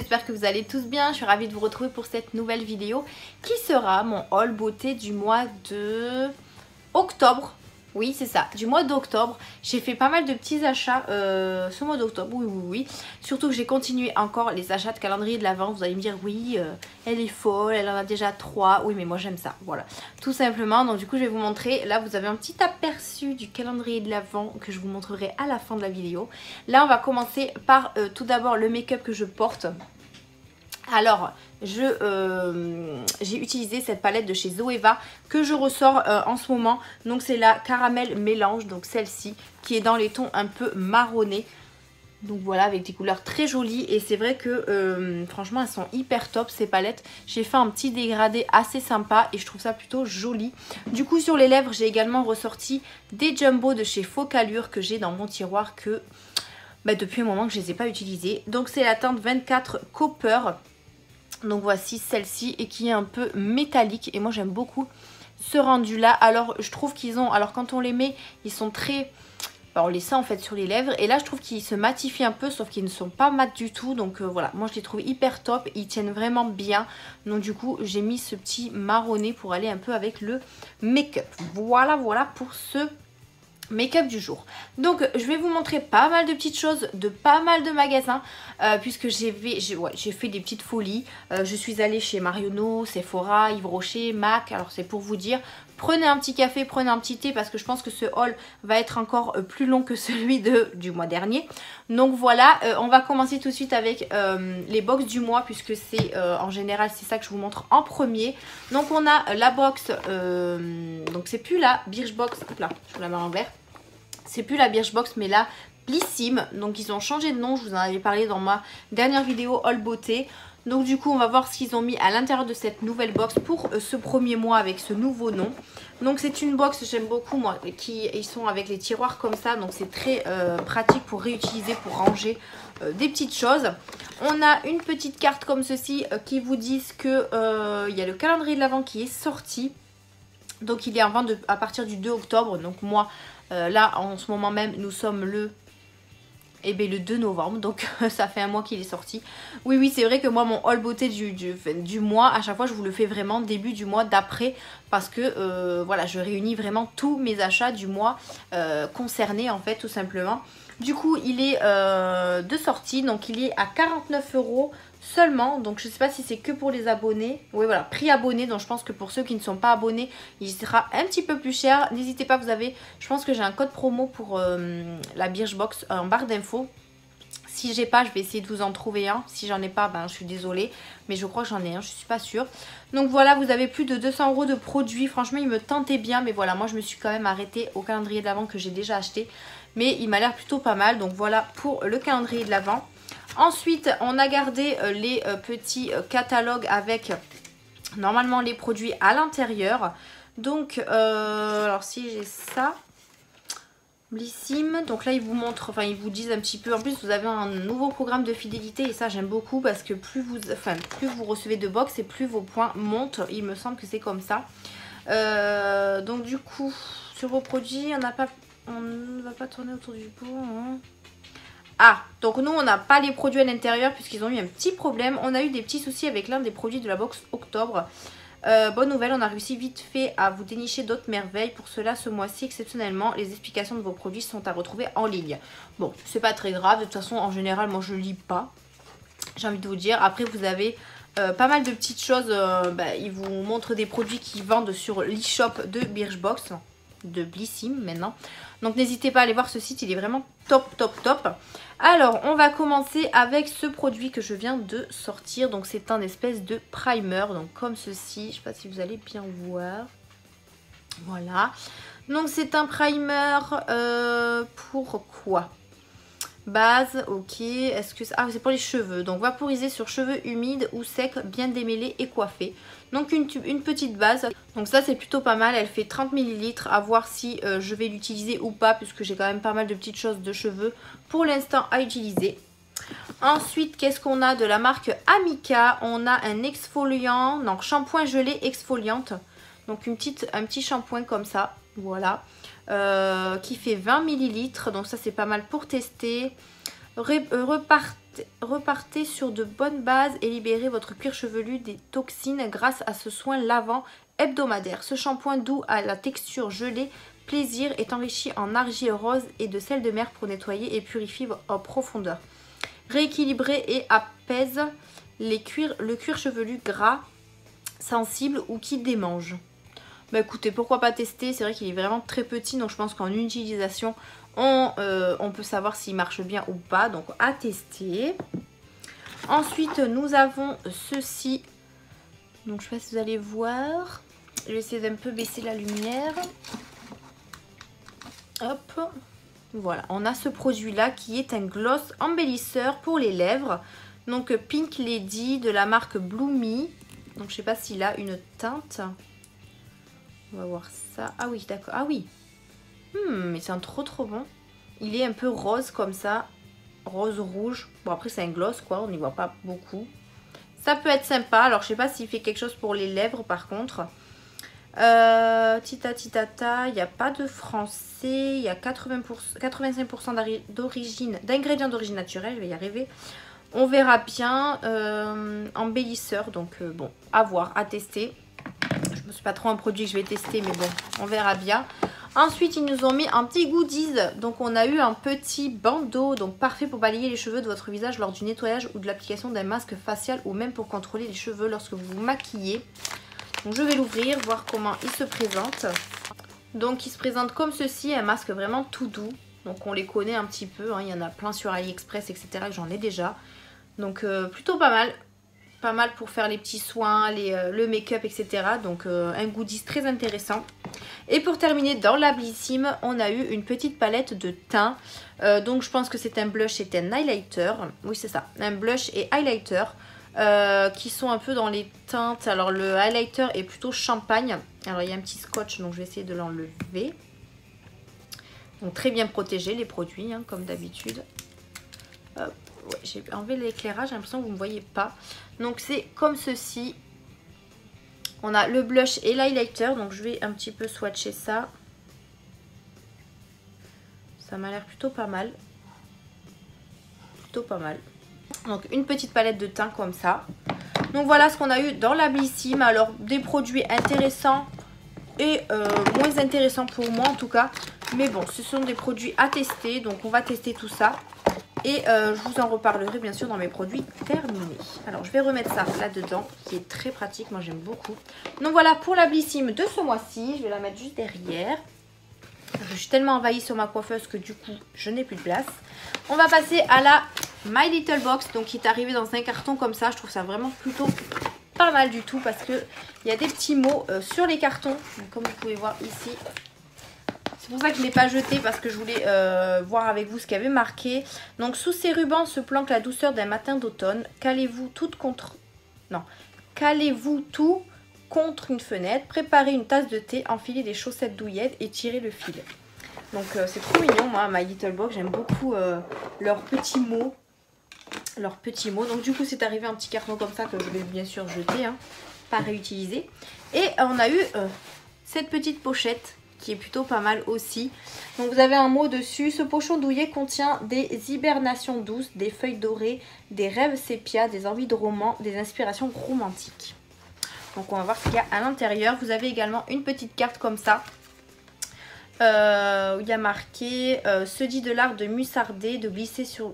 j'espère que vous allez tous bien. Je suis ravie de vous retrouver pour cette nouvelle vidéo qui sera mon haul beauté du mois de octobre. Oui, c'est ça, du mois d'octobre. J'ai fait pas mal de petits achats ce mois d'octobre, oui. Surtout que j'ai continué encore les achats de calendrier de l'Avent. Vous allez me dire, oui, elle est folle, elle en a déjà 3. Oui, mais moi j'aime ça, voilà. Tout simplement, donc du coup je vais vous montrer. Là, vous avez un petit aperçu du calendrier de l'Avent que je vous montrerai à la fin de la vidéo. Là, on va commencer par tout d'abord le make-up que je porte. Alors, j'ai utilisé cette palette de chez Zoeva que je ressors en ce moment. Donc c'est la Caramel Mélange, donc celle-ci, qui est dans les tons un peu marronnés. Donc voilà, avec des couleurs très jolies. Et c'est vrai que franchement, elles sont hyper top ces palettes. J'ai fait un petit dégradé assez sympa et je trouve ça plutôt joli. Du coup, sur les lèvres, j'ai également ressorti des Jumbo de chez Focallure que j'ai dans mon tiroir que... depuis un moment que je ne les ai pas utilisés. Donc c'est la teinte 24 Copper. Donc voici celle-ci et qui est un peu métallique et moi j'aime beaucoup ce rendu là. Alors je trouve qu'ils ont, alors quand on les met ils sont très, on les sent en fait sur les lèvres et là je trouve qu'ils se matifient un peu sauf qu'ils ne sont pas mat du tout. Donc voilà, moi je les trouve hyper top, ils tiennent vraiment bien. Donc du coup j'ai mis ce petit marronné pour aller un peu avec le make-up. Voilà pour ce make-up du jour. Donc je vais vous montrer pas mal de petites choses de pas mal de magasins puisque j'ai fait des petites folies. Je suis allée chez Marionneau, Sephora, Yves Rocher, MAC. Alors c'est pour vous dire, prenez un petit café, prenez un petit thé parce que je pense que ce haul va être encore plus long que celui du mois dernier. Donc voilà, on va commencer tout de suite avec les box du mois puisque c'est en général c'est ça que je vous montre en premier. Donc on a la box, donc c'est plus la Birchbox, hop là, je vous la mets à l'envers. C'est plus la Birchbox mais la Blissim. Donc ils ont changé de nom, je vous en avais parlé dans ma dernière vidéo haul beauté. Donc du coup on va voir ce qu'ils ont mis à l'intérieur de cette nouvelle box pour ce premier mois avec ce nouveau nom. Donc c'est une box, j'aime beaucoup moi, ils sont avec les tiroirs comme ça. Donc c'est très pratique pour réutiliser, pour ranger des petites choses. On a une petite carte comme ceci qui vous disent que il y a le calendrier de l'Avent qui est sorti. Donc il est en vente à partir du 2 octobre. Donc moi là en ce moment même nous sommes le 2 novembre, donc ça fait un mois qu'il est sorti. Oui c'est vrai que moi mon haul beauté du mois, à chaque fois je vous le fais vraiment début du mois d'après. Parce que voilà, je réunis vraiment tous mes achats du mois concernés en fait tout simplement. Du coup il est de sortie, donc il est à 49 € seulement. Donc je sais pas si c'est que pour les abonnés. Oui voilà, prix abonné, donc je pense que pour ceux qui ne sont pas abonnés il sera un petit peu plus cher. N'hésitez pas, vous avez, je pense que j'ai un code promo pour la Birchbox en barre d'infos. Si j'ai pas, je vais essayer de vous en trouver un. Si j'en ai pas, ben je suis désolée. Mais je crois que j'en ai un, je suis pas sûre. Donc voilà, vous avez plus de 200 € de produits. Franchement, il me tentait bien. Mais voilà, moi je me suis quand même arrêtée au calendrier de l'Avent que j'ai déjà acheté. Mais il m'a l'air plutôt pas mal. Donc voilà pour le calendrier de l'Avent. Ensuite, on a gardé les petits catalogues avec normalement les produits à l'intérieur. Donc, alors si j'ai ça... Blissim, donc là ils vous montrent, enfin ils vous disent un petit peu, en plus vous avez un nouveau programme de fidélité et ça j'aime beaucoup parce que plus vous recevez de box et plus vos points montent, il me semble que c'est comme ça. Donc du coup sur vos produits on ne va pas tourner autour du pot hein. Ah, donc nous on n'a pas les produits à l'intérieur puisqu'ils ont eu un petit problème, on a eu des petits soucis avec l'un des produits de la box octobre. Bonne nouvelle, on a réussi vite fait à vous dénicher d'autres merveilles. Pour cela, ce mois-ci, exceptionnellement, les explications de vos produits sont à retrouver en ligne. Bon, c'est pas très grave. De toute façon, en général, moi, je lis pas. J'ai envie de vous dire. Après, vous avez pas mal de petites choses. Ils vous montrent des produits qui vendent sur l'e-shop de Birchbox. De Blissim, maintenant. Donc, n'hésitez pas à aller voir ce site. Il est vraiment top. Alors, on va commencer avec ce produit que je viens de sortir. Donc, c'est un espèce de primer. Donc, comme ceci. Je ne sais pas si vous allez bien voir. Voilà. Donc, c'est un primer pour quoi? Base, ok. Est-ce que ah, c'est pour les cheveux. Donc, vaporiser sur cheveux humides ou secs, bien démêlés et coiffés. Donc, une petite base. Donc, ça, c'est plutôt pas mal. Elle fait 30 ml. À voir si je vais l'utiliser ou pas. Puisque j'ai quand même pas mal de petites choses de cheveux pour l'instant à utiliser. Ensuite, qu'est-ce qu'on a de la marque Amica? On a un exfoliant. Donc, shampoing gelé exfoliante. Donc, un petit shampoing comme ça. Voilà. Qui fait 20 ml. Donc, ça, c'est pas mal pour tester. Repartez sur de bonnes bases et libérez votre cuir chevelu des toxines grâce à ce soin lavant hebdomadaire. Ce shampoing doux à la texture gelée plaisir est enrichi en argile rose et de sel de mer pour nettoyer et purifier en profondeur. Rééquilibrer et apaise le cuir chevelu gras, sensible ou qui démange. Bah écoutez, pourquoi pas tester, c'est vrai qu'il est vraiment très petit, donc je pense qu'en utilisation, on peut savoir s'il marche bien ou pas, donc à tester. Ensuite, nous avons ceci. Donc je sais pas si vous allez voir. Je vais essayer d'un peu baisser la lumière. Hop. Voilà, on a ce produit-là qui est un gloss embellisseur pour les lèvres. Donc Pink Lady de la marque Bloomy. Donc je sais pas s'il a une teinte. On va voir ça. Ah oui, d'accord. Ah oui. Mais c'est un trop bon. Il est un peu rose comme ça. Rose rouge. Bon après c'est un gloss quoi, on n'y voit pas beaucoup. Ça peut être sympa. Alors je sais pas s'il fait quelque chose pour les lèvres par contre. Titata, il n'y a pas de français. Il y a 85% d'ingrédients d'origine naturelle. Je vais y arriver. On verra bien. Embellisseur. Donc bon, à voir, à tester. Je ne sais pas trop un produit que je vais tester, mais bon, on verra bien. Ensuite, ils nous ont mis un petit goodies. Donc, on a eu un petit bandeau. Donc, parfait pour balayer les cheveux de votre visage lors du nettoyage ou de l'application d'un masque facial ou même pour contrôler les cheveux lorsque vous vous maquillez. Donc, je vais l'ouvrir, voir comment il se présente. Donc, il se présente comme ceci. Un masque vraiment tout doux. Donc, on les connaît un petit peu. Hein. Il y en a plein sur AliExpress, etc. J'en ai déjà. Donc, plutôt pas mal. Pas mal pour faire les petits soins, le make-up, etc. Donc un goodies très intéressant. Et pour terminer, dans la Blissim, on a eu une petite palette de teint. Donc je pense que c'est un blush et un highlighter. Oui, c'est ça, un blush et highlighter qui sont un peu dans les teintes. Alors le highlighter est plutôt champagne. Alors il y a un petit scotch, donc je vais essayer de l'enlever. Donc très bien protégé les produits, hein, comme d'habitude. Hop. Ouais, j'ai enlevé l'éclairage, j'ai l'impression que vous ne me voyez pas. Donc c'est comme ceci. On a le blush et l'highlighter. Donc je vais un petit peu swatcher ça. Ça m'a l'air plutôt pas mal. Plutôt pas mal. Donc une petite palette de teint comme ça. Donc voilà ce qu'on a eu dans la Blissim. Alors des produits intéressants et moins intéressants pour moi en tout cas. Mais bon, ce sont des produits à tester. Donc on va tester tout ça. Et je vous en reparlerai bien sûr dans mes produits terminés. Alors je vais remettre ça là-dedans, qui est très pratique, moi j'aime beaucoup. Donc voilà pour la Blissim de ce mois-ci, je vais la mettre juste derrière. Je suis tellement envahie sur ma coiffeuse que du coup je n'ai plus de place. On va passer à la My Little Box, donc qui est arrivée dans un carton comme ça. Je trouve ça vraiment plutôt pas mal du tout parce qu'il y a des petits mots sur les cartons. Donc, comme vous pouvez voir ici. C'est pour ça que je ne l'ai pas jeté parce que je voulais voir avec vous ce qu'il y avait marqué. Donc sous ces rubans se planque la douceur d'un matin d'automne. Calez-vous tout contre une fenêtre. Préparez une tasse de thé, enfilez des chaussettes douillettes et tirez le fil. Donc c'est trop mignon, moi, My Little Box. J'aime beaucoup leurs petits mots. Donc du coup c'est arrivé un petit carton comme ça que je vais bien sûr jeter, hein, pas réutiliser. Et on a eu cette petite pochette qui est plutôt pas mal aussi. Donc vous avez un mot dessus. Ce pochon douillet contient des hibernations douces, des feuilles dorées, des rêves sépia, des envies de roman, des inspirations romantiques. Donc on va voir ce qu'il y a à l'intérieur. Vous avez également une petite carte comme ça. Où il y a marqué se dit de l'art de musarder, de glisser sur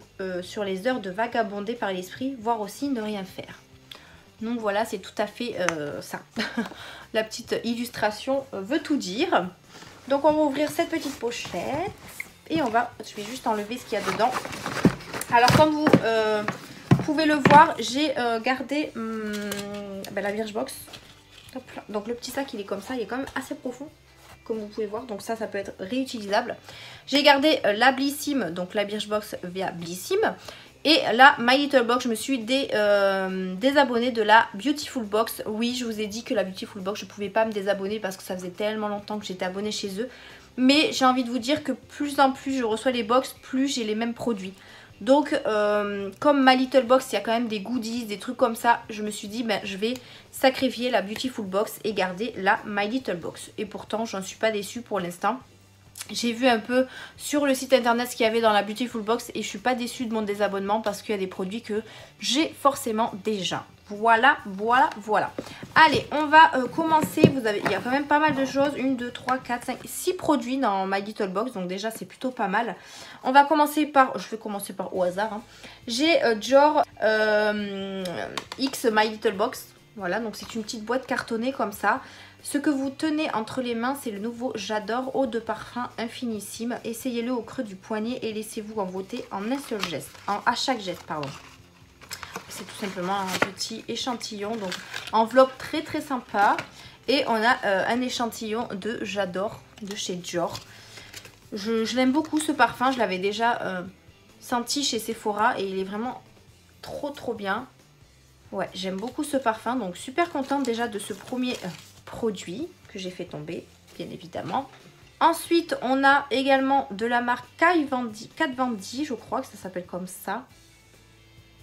les heures de vagabonder par l'esprit, voire aussi ne rien faire. Donc voilà, c'est tout à fait ça. La petite illustration veut tout dire. Donc on va ouvrir cette petite pochette et je vais juste enlever ce qu'il y a dedans. Alors comme vous pouvez le voir, j'ai gardé la Birchbox. Donc le petit sac il est comme ça, il est quand même assez profond comme vous pouvez voir. Donc ça peut être réutilisable. J'ai gardé la Blissim, donc la Birchbox via Blissim. Et là, My Little Box, je me suis désabonnée de la Beautiful Box. Oui, je vous ai dit que la Beautiful Box, je ne pouvais pas me désabonner parce que ça faisait tellement longtemps que j'étais abonnée chez eux. Mais j'ai envie de vous dire que plus en plus je reçois les box, plus j'ai les mêmes produits. Donc, comme My Little Box, il y a quand même des goodies, des trucs comme ça. Je me suis dit, je vais sacrifier la Beautiful Box et garder la My Little Box. Et pourtant, j'en suis pas déçue pour l'instant. J'ai vu un peu sur le site internet ce qu'il y avait dans la Beautiful Box et je suis pas déçue de mon désabonnement parce qu'il y a des produits que j'ai forcément déjà. Voilà, voilà, voilà. Allez, on va commencer. Il y a quand même pas mal de choses. 1, 2, 3, 4, 5, 6 produits dans My Little Box. Donc déjà, c'est plutôt pas mal. On va commencer par... Je vais commencer par au hasard. Hein. J'ai Dior X My Little Box. Voilà, donc c'est une petite boîte cartonnée comme ça. Ce que vous tenez entre les mains, c'est le nouveau J'adore eau de parfum infinissime. Essayez-le au creux du poignet et laissez-vous envoûter en un seul geste. À chaque geste, pardon. C'est tout simplement un petit échantillon. Donc, enveloppe très très sympa. Et on a un échantillon de J'adore de chez Dior. Je l'aime beaucoup ce parfum. Je l'avais déjà senti chez Sephora et il est vraiment trop trop bien. Ouais, j'aime beaucoup ce parfum. Donc, super contente déjà de ce premier... produit que j'ai fait tomber, bien évidemment. Ensuite, on a également de la marque Kat Von D, je crois que ça s'appelle comme ça.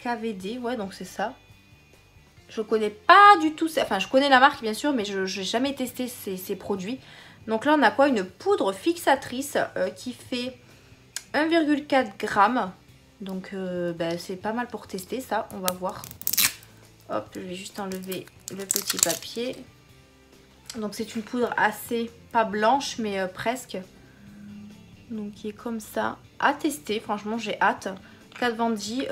KVD, ouais, donc c'est ça. Je connais pas du tout, enfin je connais la marque bien sûr, mais je n'ai jamais testé ces produits. Donc là, on a quoi? Une poudre fixatrice qui fait 1,4 g. Donc c'est pas mal pour tester ça, on va voir. Hop, je vais juste enlever le petit papier. Donc c'est une poudre assez, pas blanche, mais presque. Donc qui est comme ça. À tester, franchement j'ai hâte. Kat Von D,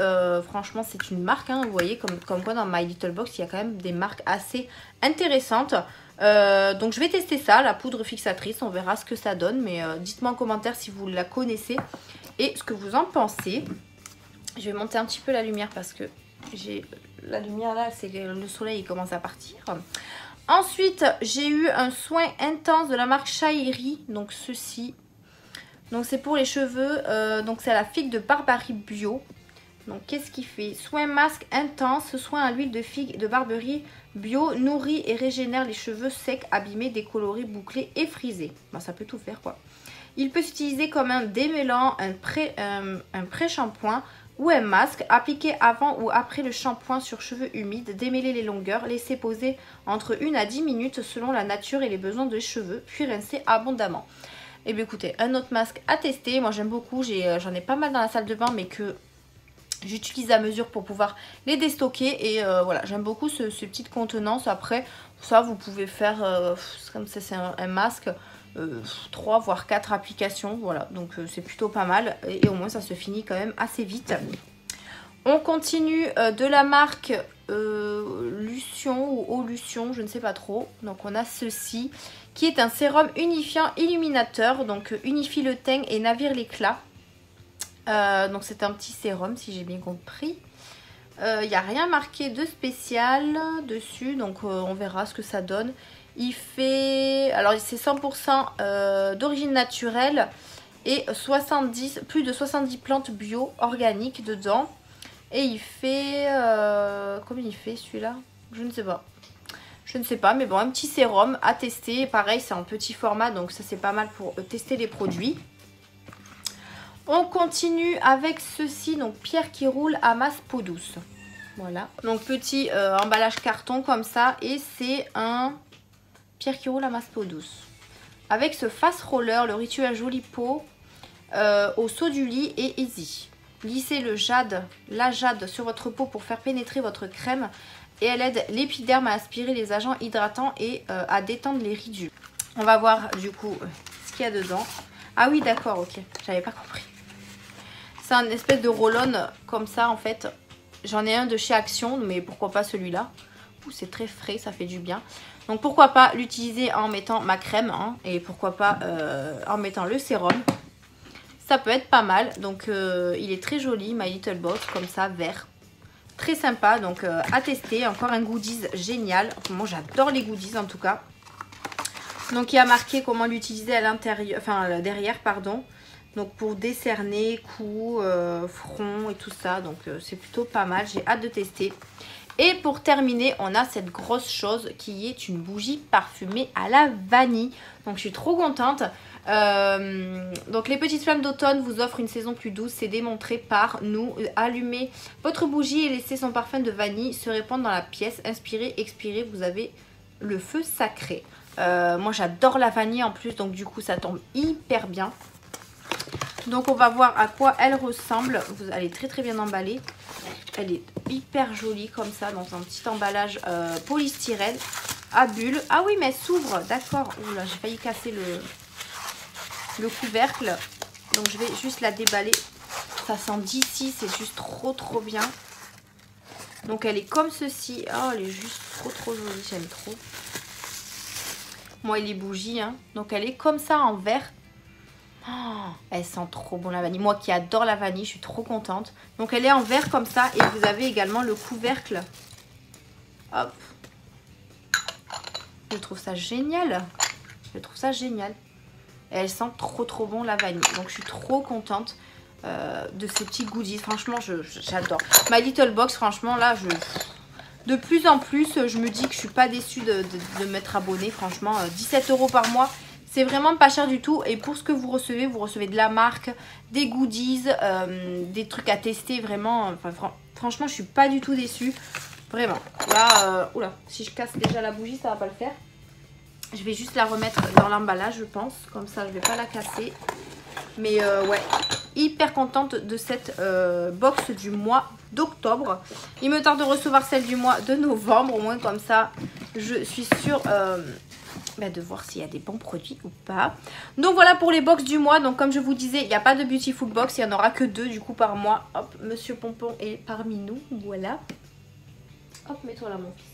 franchement c'est une marque, hein, vous voyez, comme quoi dans My Little Box, il y a quand même des marques assez intéressantes. Donc je vais tester ça, la poudre fixatrice, on verra ce que ça donne. Mais dites-moi en commentaire si vous la connaissez et ce que vous en pensez. Je vais monter un petit peu la lumière parce que j'ai la lumière là, c'est le soleil il commence à partir. Ensuite, j'ai eu un soin intense de la marque Shairi. Donc, ceci. Donc, c'est pour les cheveux. Donc, c'est à la figue de Barbarie Bio. Donc, qu'est-ce qu'il fait? Soin masque intense. Soin à l'huile de figue de Barbarie Bio. Nourrit et régénère les cheveux secs, abîmés, décolorés, bouclés et frisés. Bon, ça peut tout faire, quoi. Il peut s'utiliser comme un démêlant, un pré-shampoing ou un masque. Appliqué avant ou après le shampoing sur cheveux humides. Démêler les longueurs. Laisser poser entre 1 à 10 minutes selon la nature et les besoins des cheveux. Puis rincer abondamment. Et bien écoutez, un autre masque à tester. Moi j'aime beaucoup. J'en ai pas mal dans la salle de bain mais que j'utilise à mesure pour pouvoir les déstocker. Et voilà, j'aime beaucoup ce petite contenance. Après, ça vous pouvez faire, comme ça c'est un masque. 3 voire 4 applications, voilà, donc c'est plutôt pas mal et au moins ça se finit quand même assez vite. On continue de la marque Lution ou Olution, je ne sais pas trop. Donc on a ceci qui est un sérum unifiant illuminateur, donc unifie le teint et navire l'éclat. Donc c'est un petit sérum si j'ai bien compris. Il n'y a rien marqué de spécial dessus, donc on verra ce que ça donne. Il fait, alors c'est 100% d'origine naturelle et plus de 70 plantes bio organiques dedans. Et il fait, combien il fait celui-là? Je ne sais pas. Je ne sais pas, mais bon, un petit sérum à tester. Pareil, c'est en petit format, donc ça c'est pas mal pour tester les produits. On continue avec ceci, donc pierre qui roule à masse peau douce. Voilà, donc petit emballage carton comme ça et c'est un... pierre qui roule à masse peau douce. Avec ce face roller, le rituel jolie peau au saut du lit et easy. Lissez la jade sur votre peau pour faire pénétrer votre crème. Et elle aide l'épiderme à aspirer les agents hydratants et à détendre les ridules. On va voir du coup ce qu'il y a dedans. Ah oui d'accord, ok, j'avais pas compris. C'est un espèce de roll-on comme ça en fait. J'en ai un de chez Action, mais pourquoi pas celui-là. C'est très frais, ça fait du bien. Donc pourquoi pas l'utiliser en mettant ma crème hein, et pourquoi pas en mettant le sérum. Ça peut être pas mal. Donc il est très joli, My Little Box, comme ça, vert. Très sympa, donc à tester. Encore un goodies génial. Moi j'adore les goodies en tout cas. Donc il y a marqué comment l'utiliser à l'intérieur, enfin derrière pardon. Donc pour décerner cou, front et tout ça. Donc c'est plutôt pas mal, j'ai hâte de tester. Et pour terminer, on a cette grosse chose qui est une bougie parfumée à la vanille. Donc je suis trop contente. Donc les petites flammes d'automne vous offrent une saison plus douce. C'est démontré par nous. Allumez votre bougie et laissez son parfum de vanille se répandre dans la pièce. Inspirez, expirez, vous avez le feu sacré. Moi j'adore la vanille en plus, donc du coup ça tombe hyper bien. Donc on va voir à quoi elle ressemble. Elle est très très bien emballée. Elle est hyper jolie comme ça dans un petit emballage polystyrène à bulles. Ah oui, mais elle s'ouvre, d'accord. Oula, j'ai failli casser le couvercle. Donc je vais juste la déballer. Ça sent d'ici, c'est juste trop trop bien. Donc elle est comme ceci. Oh, elle est juste trop jolie, j'aime trop. Moi, et les bougies, hein. Donc elle est comme ça en verre. Oh, elle sent trop bon la vanille. Moi qui adore la vanille, je suis trop contente. Donc elle est en verre comme ça. Et vous avez également le couvercle. Hop. Je trouve ça génial. Je trouve ça génial. Et elle sent trop bon la vanille. Donc je suis trop contente de ces petits goodies. Franchement, j'adore. My Little Box, franchement, là, de plus en plus, je me dis que je suis pas déçue de m'être abonnée. Franchement, 17 € par mois. C'est vraiment pas cher du tout. Et pour ce que vous recevez de la marque, des goodies, des trucs à tester. Vraiment, enfin, franchement, je suis pas du tout déçue. Vraiment. Là, oula, si je casse déjà la bougie, ça va pas le faire. Je vais juste la remettre dans l'emballage, je pense. Comme ça, je vais pas la casser. Mais ouais, hyper contente de cette box du mois d'octobre. Il me tarde de recevoir celle du mois de novembre. Au moins, comme ça, je suis sûre... de voir s'il y a des bons produits ou pas. Donc voilà pour les box du mois. Donc comme je vous disais, il n'y a pas de Beautiful Box. Il n'y en aura que 2 du coup par mois. Hop, Monsieur Pompon est parmi nous. Voilà. Hop, mets-toi là mon fils.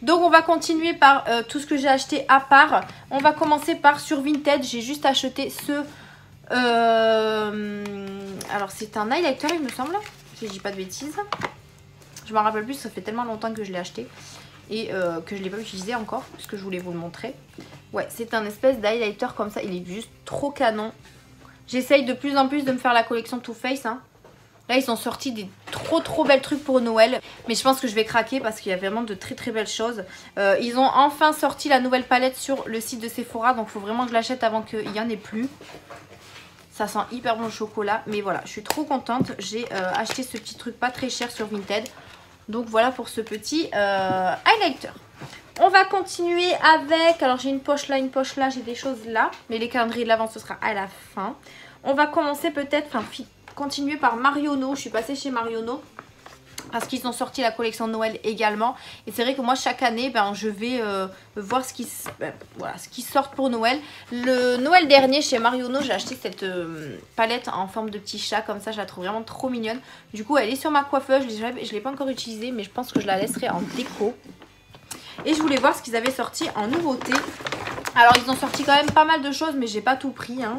Donc on va continuer par tout ce que j'ai acheté à part. On va commencer par sur Vinted. J'ai juste acheté ce... alors c'est un highlighter il me semble. Si je dis pas de bêtises. Je m'en rappelle plus, ça fait tellement longtemps que je l'ai acheté. Et que je ne l'ai pas utilisé encore, puisque je voulais vous le montrer. Ouais, c'est un espèce d'highlighter comme ça, il est juste trop canon. J'essaye de plus en plus de me faire la collection Too Faced, hein. Là, ils ont sorti des trop belles trucs pour Noël. Mais je pense que je vais craquer parce qu'il y a vraiment de très belles choses. Ils ont enfin sorti la nouvelle palette sur le site de Sephora. Donc, il faut vraiment que je l'achète avant qu'il n'y en ait plus. Ça sent hyper bon le chocolat. Mais voilà, je suis trop contente. J'ai acheté ce petit truc pas très cher sur Vinted. Donc voilà pour ce petit highlighter. On va continuer avec... Alors j'ai une poche là, j'ai des choses là. Mais les calendriers de l'avant, ce sera à la fin. On va commencer peut-être... Enfin, continuer par Marionneau. Je suis passée chez Marionneau. Parce qu'ils ont sorti la collection Noël également. Et c'est vrai que moi, chaque année, je vais voir ce qui sort pour Noël. Le Noël dernier, chez Marionneau, j'ai acheté cette palette en forme de petit chat. Comme ça, je la trouve vraiment trop mignonne. Du coup, elle est sur ma coiffeuse. Je ne l'ai pas encore utilisée, mais je pense que je la laisserai en déco. Et je voulais voir ce qu'ils avaient sorti en nouveauté. Alors, ils ont sorti quand même pas mal de choses, mais j'ai pas tout pris, hein.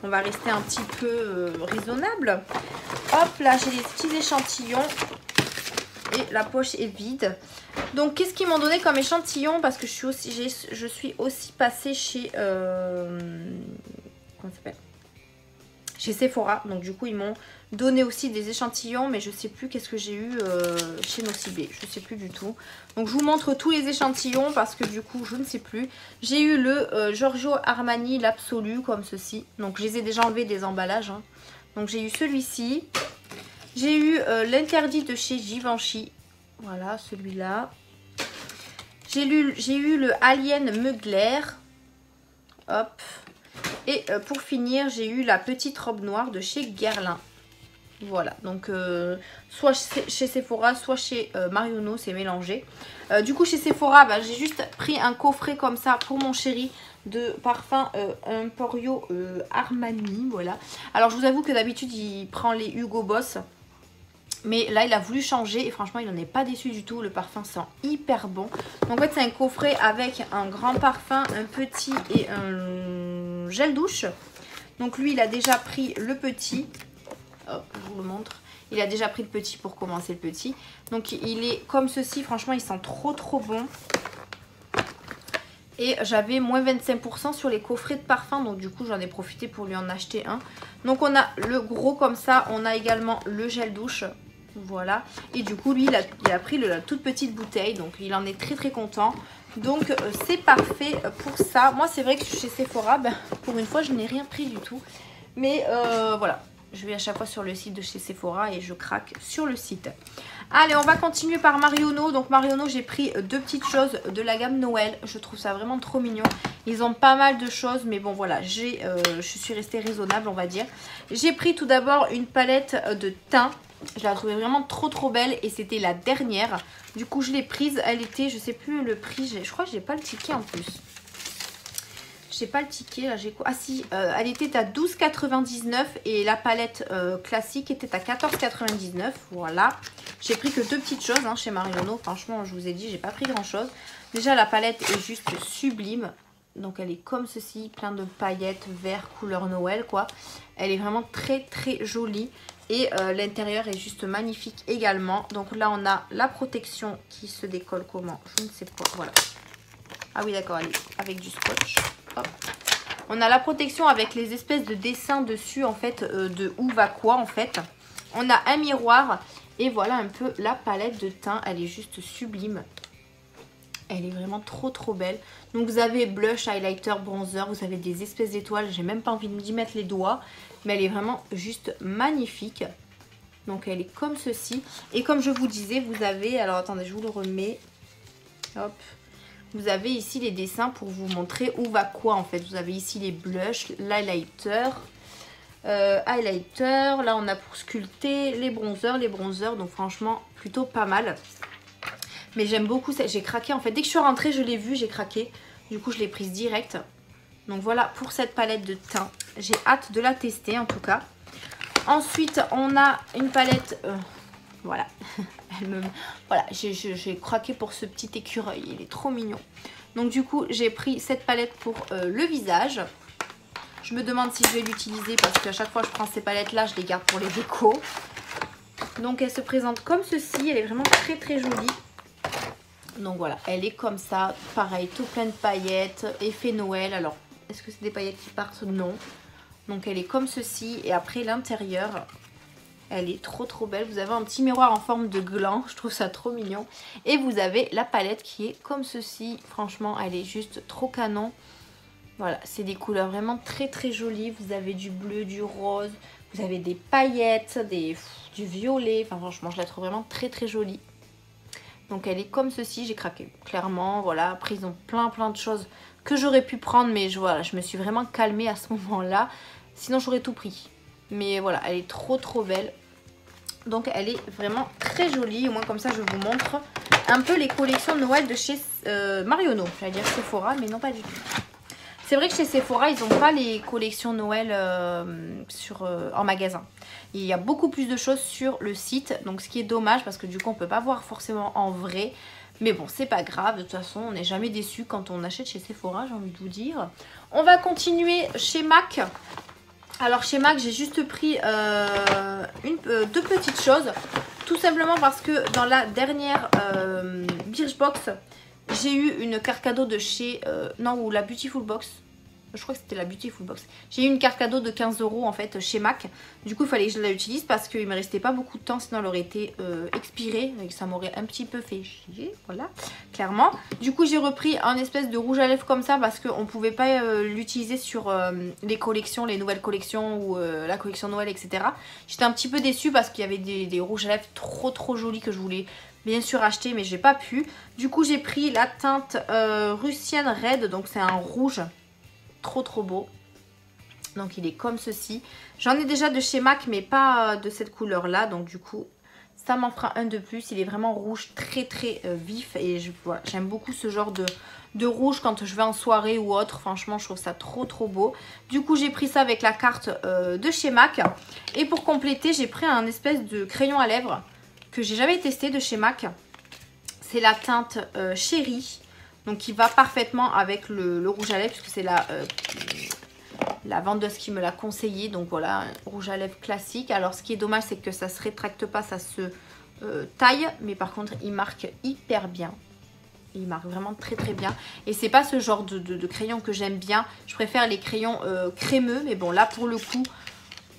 On va rester un petit peu raisonnable. Hop, là, j'ai des petits échantillons. Et la poche est vide. Donc, qu'est-ce qu'ils m'ont donné comme échantillon? Parce que je suis aussi passée chez... comment ça s'appelle? Chez Sephora. Donc, du coup, ils m'ont donné aussi des échantillons. Mais je sais plus qu'est-ce que j'ai eu chez Nocibé. Je sais plus du tout. Donc, je vous montre tous les échantillons parce que du coup, je ne sais plus. J'ai eu le Giorgio Armani, l'Absolu, comme ceci. Donc, je les ai déjà enlevés des emballages, hein. Donc, j'ai eu celui-ci. J'ai eu l'interdit de chez Givenchy. Voilà, celui-là. J'ai eu le Alien Mugler. Hop. Et pour finir, j'ai eu la petite robe noire de chez Guerlain. Voilà, donc soit chez Sephora, soit chez Marionneau, c'est mélangé. Du coup, chez Sephora, j'ai juste pris un coffret comme ça pour mon chéri de parfum Emporio Armani. Voilà. Alors, je vous avoue que d'habitude, il prend les Hugo Boss. Mais là, il a voulu changer et franchement, il n'en est pas déçu du tout. Le parfum sent hyper bon. Donc, en fait, c'est un coffret avec un grand parfum, un petit et un gel douche. Donc, lui, il a déjà pris le petit. Hop, je vous le montre. Il a déjà pris le petit pour commencer le petit. Donc, il est comme ceci. Franchement, il sent trop bon. Et j'avais moins 25% sur les coffrets de parfum. Donc, du coup, j'en ai profité pour lui en acheter un. Donc, on a le gros comme ça. On a également le gel douche. Voilà. Et du coup, lui, il a pris la toute petite bouteille. Donc, il en est très content. Donc, c'est parfait pour ça. Moi, c'est vrai que chez Sephora, pour une fois, je n'ai rien pris du tout. Mais voilà. je vais à chaque fois sur le site de chez Sephora et je craque sur le site. Allez, on va continuer par Marionneau. Donc Marionneau, j'ai pris deux petites choses de la gamme Noël. Je trouve ça vraiment trop mignon. Ils ont pas mal de choses, mais bon voilà, je suis restée raisonnable, on va dire. J'ai pris tout d'abord une palette de teint. Je la trouvais vraiment trop belle et c'était la dernière. Du coup, je l'ai prise. Elle était, je sais plus le prix, je crois que j'ai pas le ticket en plus. J'ai pas le ticket là, j'ai quoi? Ah si, elle était à 12,99 et la palette classique était à 14,99. Voilà. J'ai pris que deux petites choses hein, chez Marionneau. Franchement, je vous ai dit, j'ai pas pris grand chose. Déjà, la palette est juste sublime. Donc, elle est comme ceci, plein de paillettes, vert, couleur Noël quoi. Elle est vraiment très jolie. Et l'intérieur est juste magnifique également. Donc là, on a la protection qui se décolle comment? Je ne sais pas. Voilà. Ah oui, d'accord, elle est avec du scotch. Hop. On a la protection avec les espèces de dessins dessus en fait de où va quoi en fait. On a un miroir et voilà un peu la palette de teint. Elle est juste sublime. Elle est vraiment trop belle. Donc vous avez blush, highlighter, bronzer. Vous avez des espèces d'étoiles. J'ai même pas envie d'y mettre les doigts. Mais elle est vraiment juste magnifique. Donc elle est comme ceci. Et comme je vous disais, vous avez... Alors attendez, je vous le remets. Hop. Vous avez ici les dessins pour vous montrer où va quoi en fait. Vous avez ici les blushs, l'highlighter, là on a pour sculpter les bronzers. Donc franchement plutôt pas mal. Mais j'aime beaucoup, j'ai craqué en fait. Dès que je suis rentrée je l'ai vue, j'ai craqué. Du coup je l'ai prise direct. Donc voilà pour cette palette de teint. J'ai hâte de la tester en tout cas. Ensuite on a une palette... Voilà, voilà, j'ai craqué pour ce petit écureuil, il est trop mignon. Donc du coup, j'ai pris cette palette pour le visage. Je me demande si je vais l'utiliser parce qu'à chaque fois que je prends ces palettes-là, je les garde pour les décos. Donc elle se présente comme ceci, elle est vraiment très jolie. Donc voilà, elle est comme ça, pareil, tout plein de paillettes, effet Noël. Alors, est-ce que c'est des paillettes qui partent? Non. Donc elle est comme ceci et après l'intérieur... Elle est trop belle. Vous avez un petit miroir en forme de gland. Je trouve ça trop mignon. Et vous avez la palette qui est comme ceci. Franchement, elle est juste trop canon. Voilà, c'est des couleurs vraiment très jolies. Vous avez du bleu, du rose. Vous avez des paillettes, du violet. Enfin, franchement, je la trouve vraiment très jolie. Donc, elle est comme ceci. J'ai craqué. Clairement, voilà. Après, ils ont plein de choses que j'aurais pu prendre. Mais voilà, je me suis vraiment calmée à ce moment-là. Sinon, j'aurais tout pris. Mais voilà, elle est trop belle. Donc elle est vraiment très jolie. Au moins comme ça je vous montre un peu les collections de Noël de chez Marionneau. J'allais dire Sephora mais non pas du tout. C'est vrai que chez Sephora ils n'ont pas les collections Noël en magasin. Il y a beaucoup plus de choses sur le site. Donc ce qui est dommage parce que du coup on ne peut pas voir forcément en vrai. Mais bon c'est pas grave. De toute façon on n'est jamais déçu quand on achète chez Sephora, j'ai envie de vous dire. On va continuer chez MAC. Alors chez MAC j'ai juste pris deux petites choses. Tout simplement parce que dans la dernière Birchbox j'ai eu une carte cadeau de chez... ou la Beautiful Box. Je crois que c'était la Beautiful Box. J'ai eu une carte cadeau de 15 € en fait chez MAC. Du coup il fallait que je la utilise parce qu'il me restait pas beaucoup de temps. Sinon elle aurait été expirée et que ça m'aurait un petit peu fait chier. Voilà, clairement. Du coup j'ai repris un espèce de rouge à lèvres comme ça parce qu'on pouvait pas l'utiliser sur les collections, les nouvelles collections ou la collection Noël etc. J'étais un petit peu déçue parce qu'il y avait des rouges à lèvres trop jolis que je voulais bien sûr acheter mais j'ai pas pu. Du coup j'ai pris la teinte Russian Red. Donc c'est un rouge trop beau. Donc il est comme ceci. J'en ai déjà de chez MAC mais pas de cette couleur là. Donc du coup ça m'en fera un de plus. Il est vraiment rouge très vif. Et voilà, j'aime beaucoup ce genre de rouge quand je vais en soirée ou autre. Franchement je trouve ça trop beau. Du coup j'ai pris ça avec la carte de chez MAC. Et pour compléter j'ai pris un espèce de crayon à lèvres que j'ai jamais testé de chez MAC. C'est la teinte Chérie. Donc qui va parfaitement avec le rouge à lèvres puisque c'est la vendeuse qui me l'a conseillé. Donc voilà, un rouge à lèvres classique. Alors ce qui est dommage c'est que ça se rétracte pas, ça se taille. Mais par contre il marque hyper bien. Il marque vraiment très bien. Et c'est pas ce genre de crayon que j'aime bien. Je préfère les crayons crémeux. Mais bon là pour le coup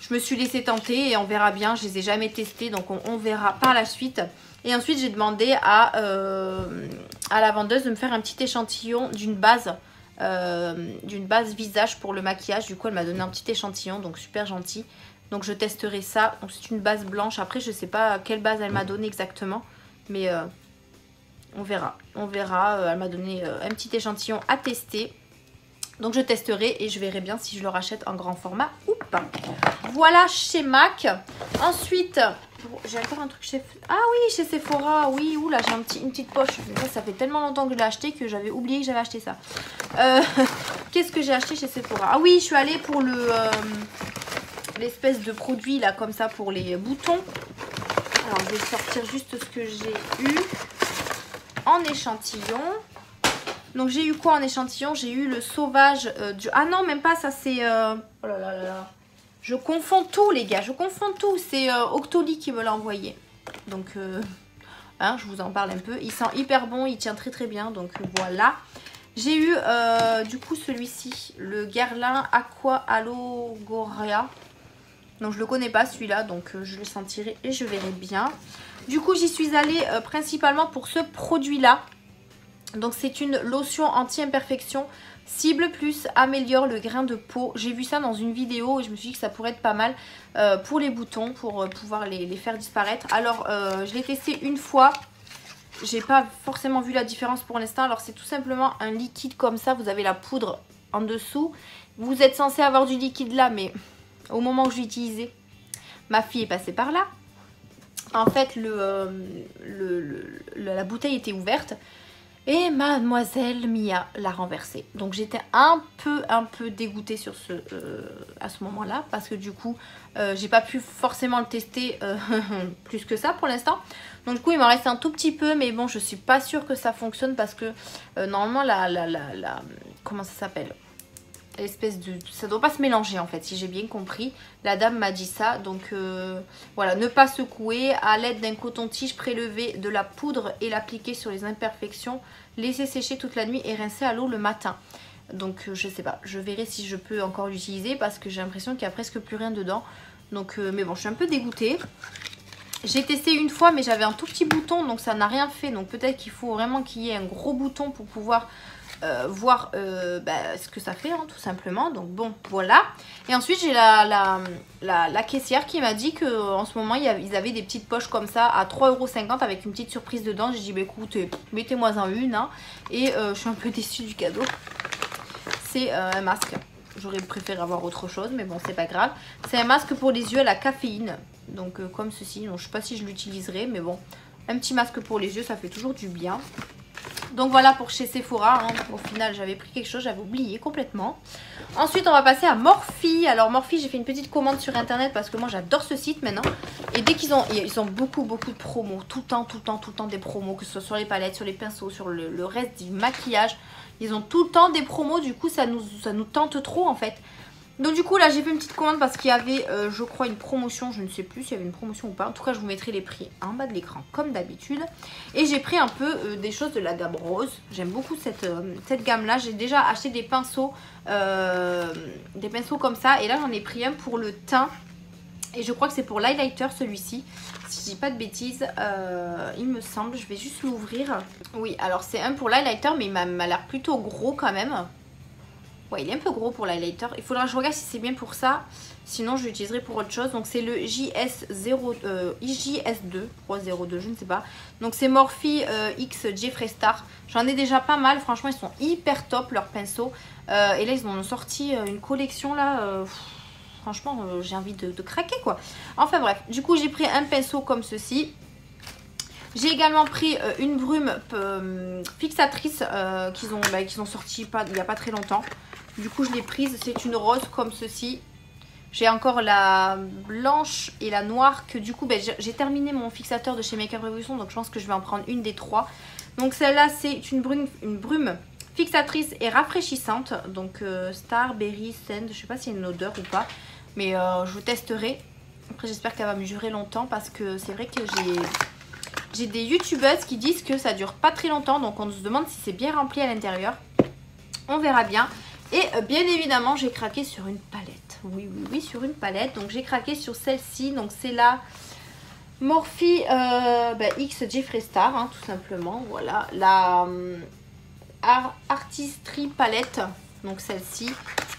je me suis laissée tenter et on verra bien. Je les ai jamais testés donc on verra par la suite. Et ensuite j'ai demandé à la vendeuse de me faire un petit échantillon d'une base visage pour le maquillage. Du coup elle m'a donné un petit échantillon donc super gentil. Donc je testerai ça. Donc c'est une base blanche. Après je sais pas quelle base elle m'a donné exactement. Mais on verra. On verra. Elle m'a donné un petit échantillon à tester. Donc je testerai et je verrai bien si je le rachète en grand format ou pas. Voilà chez MAC. Ensuite, j'ai encore un truc chez... Ah oui, chez Sephora. Oui, oula, j'ai une petite poche. Ça fait tellement longtemps que je l'ai acheté que j'avais oublié que j'avais acheté ça. Qu'est-ce que j'ai acheté chez Sephora? Ah oui, je suis allée pour l'espèce de produit là, comme ça, pour les boutons. Alors, je vais sortir juste ce que j'ai eu en échantillon. Donc j'ai eu quoi en échantillon? J'ai eu le sauvage du... Ah non, même pas, ça c'est... Oh là là là là. Je confonds tout les gars, je confonds tout. C'est Octoly qui me l'a envoyé. Donc hein, je vous en parle un peu. Il sent hyper bon, il tient très très bien. Donc voilà. J'ai eu du coup celui-ci, le Guerlain Aqua Alogoria. Donc je le connais pas celui-là, donc je le sentirai et je verrai bien. Du coup j'y suis allée principalement pour ce produit-là. Donc c'est une lotion anti-imperfection cible plus améliore le grain de peau. J'ai vu ça dans une vidéo et je me suis dit que ça pourrait être pas mal pour les boutons, pour pouvoir les faire disparaître. Alors je l'ai testé une fois, j'ai pas forcément vu la différence pour l'instant. Alors c'est tout simplement un liquide comme ça, vous avez la poudre en dessous. Vous êtes censé avoir du liquide là, mais au moment où je l'ai utilisé, ma fille est passée par là. En fait la bouteille était ouverte. Et mademoiselle Mia l'a renversé. Donc j'étais un peu dégoûtée sur à ce moment-là. Parce que du coup, j'ai pas pu forcément le tester plus que ça pour l'instant. Donc du coup, il m'en reste un tout petit peu. Mais bon, je suis pas sûre que ça fonctionne. Parce que normalement, comment ça s'appelle? L'espèce de... Ça doit pas se mélanger en fait, si j'ai bien compris. La dame m'a dit ça. Donc voilà, ne pas secouer. À l'aide d'un coton-tige, prélever de la poudre et l'appliquer sur les imperfections. Laisser sécher toute la nuit et rincer à l'eau le matin. Donc je sais pas, je verrai si je peux encore l'utiliser. Parce que j'ai l'impression qu'il n'y a presque plus rien dedans. Donc mais bon, je suis un peu dégoûtée. J'ai testé une fois mais j'avais un tout petit bouton. Donc ça n'a rien fait. Donc peut-être qu'il faut vraiment qu'il y ait un gros bouton pour pouvoir... voir ce que ça fait hein, tout simplement. Donc bon voilà. Et ensuite j'ai la caissière qui m'a dit qu'en ce moment ils avaient des petites poches comme ça à 3,50 € avec une petite surprise dedans. J'ai dit bah écoutez, mettez-moi en une hein. Et je suis un peu déçue du cadeau. C'est un masque. J'aurais préféré avoir autre chose mais bon c'est pas grave. C'est un masque pour les yeux à la caféine. Donc comme ceci. Donc je sais pas si je l'utiliserai mais bon. Un petit masque pour les yeux ça fait toujours du bien. Donc voilà pour chez Sephora, hein. Au final j'avais pris quelque chose, j'avais oublié complètement. Ensuite on va passer à Morphe. Alors Morphe, j'ai fait une petite commande sur internet parce que moi j'adore ce site maintenant. Et dès qu'ils ont, ils ont beaucoup de promos, tout le temps des promos, que ce soit sur les palettes, sur les pinceaux, sur le reste du maquillage. Ils ont tout le temps des promos, du coup ça nous tente trop en fait. Donc du coup là j'ai fait une petite commande parce qu'il y avait je crois une promotion, je ne sais plus s'il y avait une promotion ou pas. En tout cas je vous mettrai les prix en bas de l'écran comme d'habitude. Et j'ai pris un peu des choses de la gamme rose. J'aime beaucoup cette gamme là. J'ai déjà acheté des pinceaux comme ça. Et là j'en ai pris un pour le teint. Et je crois que c'est pour l'highlighter celui-ci. Si je dis pas de bêtises, il me semble. Je vais juste l'ouvrir. Oui alors c'est un pour l'highlighter mais il m'a l'air plutôt gros quand même. Ouais, il est un peu gros pour l'highlighter. Il faudra que je regarde si c'est bien pour ça. Sinon, je l'utiliserai pour autre chose. Donc, c'est le JS2, je ne sais pas. Donc, c'est Morphe X Jeffree Star. J'en ai déjà pas mal. Franchement, ils sont hyper top, leurs pinceaux. Et là, ils ont sorti une collection, là. Franchement, j'ai envie de craquer, quoi. Enfin, bref. Du coup, j'ai pris un pinceau comme ceci. J'ai également pris une brume fixatrice qu'ils ont sorti il n'y a pas très longtemps. Du coup, je l'ai prise. C'est une rose comme ceci. J'ai encore la blanche et la noire que du coup, j'ai terminé mon fixateur de chez Makeup Revolution. Donc, je pense que je vais en prendre une des trois. Donc, celle-là, c'est une brume fixatrice et rafraîchissante. Donc, Star, Berry, Sand. Je ne sais pas s'il y a une odeur ou pas. Mais je vous testerai. Après, j'espère qu'elle va me durer longtemps parce que c'est vrai que j'ai des youtubeuses qui disent que ça dure pas très longtemps. Donc, on se demande si c'est bien rempli à l'intérieur. On verra bien. Et bien évidemment, j'ai craqué sur une palette. Oui, sur une palette. Donc, j'ai craqué sur celle-ci. Donc, c'est la Morphe X Jeffree Star, hein, tout simplement. Voilà. La Artistry palette. Donc celle-ci,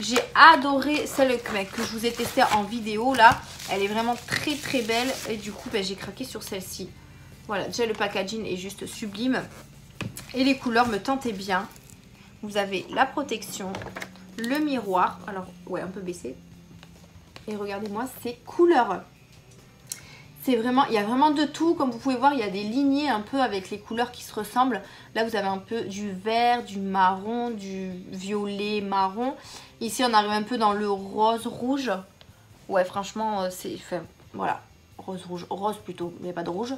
j'ai adoré celle que je vous ai testée en vidéo là. Elle est vraiment très très belle et du coup j'ai craqué sur celle-ci. Voilà, déjà le packaging est juste sublime et les couleurs me tentaient bien. Vous avez la protection, le miroir, alors ouais un peu baissé. Et regardez-moi ces couleurs. C'est vraiment, il y a vraiment de tout. Comme vous pouvez voir, il y a des lignées un peu avec les couleurs qui se ressemblent. Là, vous avez un peu du vert, du marron, du violet, marron. Ici, on arrive un peu dans le rose, rouge. Ouais, franchement, c'est... Enfin, voilà, rose, rouge, rose plutôt, il n'y a pas de rouge.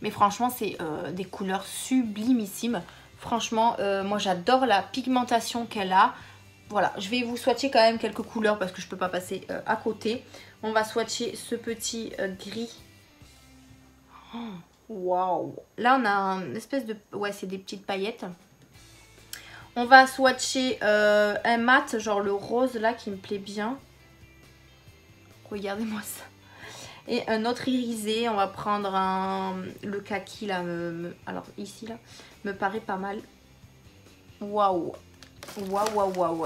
Mais franchement, c'est des couleurs sublimissimes. Franchement, moi, j'adore la pigmentation qu'elle a. Voilà, je vais vous swatcher quand même quelques couleurs parce que je ne peux pas passer à côté. On va swatcher ce petit gris. Waouh! Là, on a une espèce de... Ouais, c'est des petites paillettes. On va swatcher un mat, genre le rose là qui me plaît bien. Regardez-moi ça. Et un autre irisé. On va prendre le kaki là. Alors ici là, me paraît pas mal. Waouh! Waouh, waouh, waouh.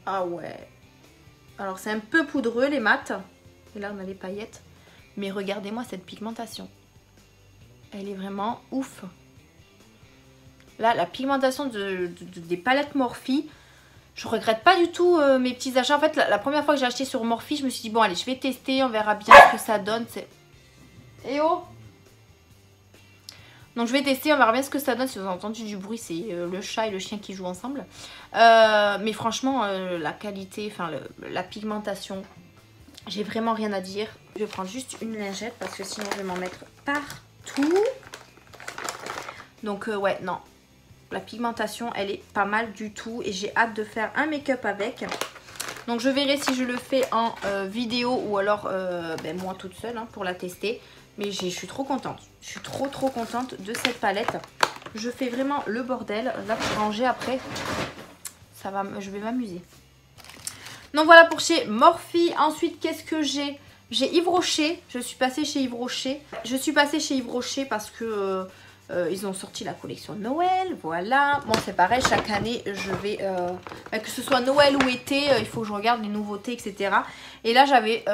Ah ouais. Alors c'est un peu poudreux les mats. Et là, on a les paillettes. Mais regardez-moi cette pigmentation. Elle est vraiment ouf. Là, la pigmentation des palettes Morphe, je regrette pas du tout mes petits achats. En fait, la première fois que j'ai acheté sur Morphe, je me suis dit, bon allez, je vais tester, on verra bien ce que ça donne. Eh oh! Donc je vais tester, on verra bien ce que ça donne. Si vous avez entendu du bruit, c'est le chat et le chien qui jouent ensemble. Mais franchement, la qualité, enfin la pigmentation... J'ai vraiment rien à dire. Je vais prendre juste une lingette parce que sinon je vais m'en mettre partout. Donc ouais, non. La pigmentation, elle est pas mal du tout. Et j'ai hâte de faire un make-up avec. Donc je verrai si je le fais en vidéo ou alors moi toute seule pour la tester. Mais je suis trop contente. Je suis trop contente de cette palette. Je fais vraiment le bordel. Là pour ranger après, ça va, je vais m'amuser. Donc voilà pour chez Morphe. Ensuite, qu'est-ce que j'ai? J'ai Yves Rocher. Je suis passée chez Yves Rocher. Je suis passée chez Yves Rocher parce que ils ont sorti la collection de Noël. Voilà. Bon, c'est pareil. Chaque année, je vais... que ce soit Noël ou été, il faut que je regarde les nouveautés, etc. Et là, j'avais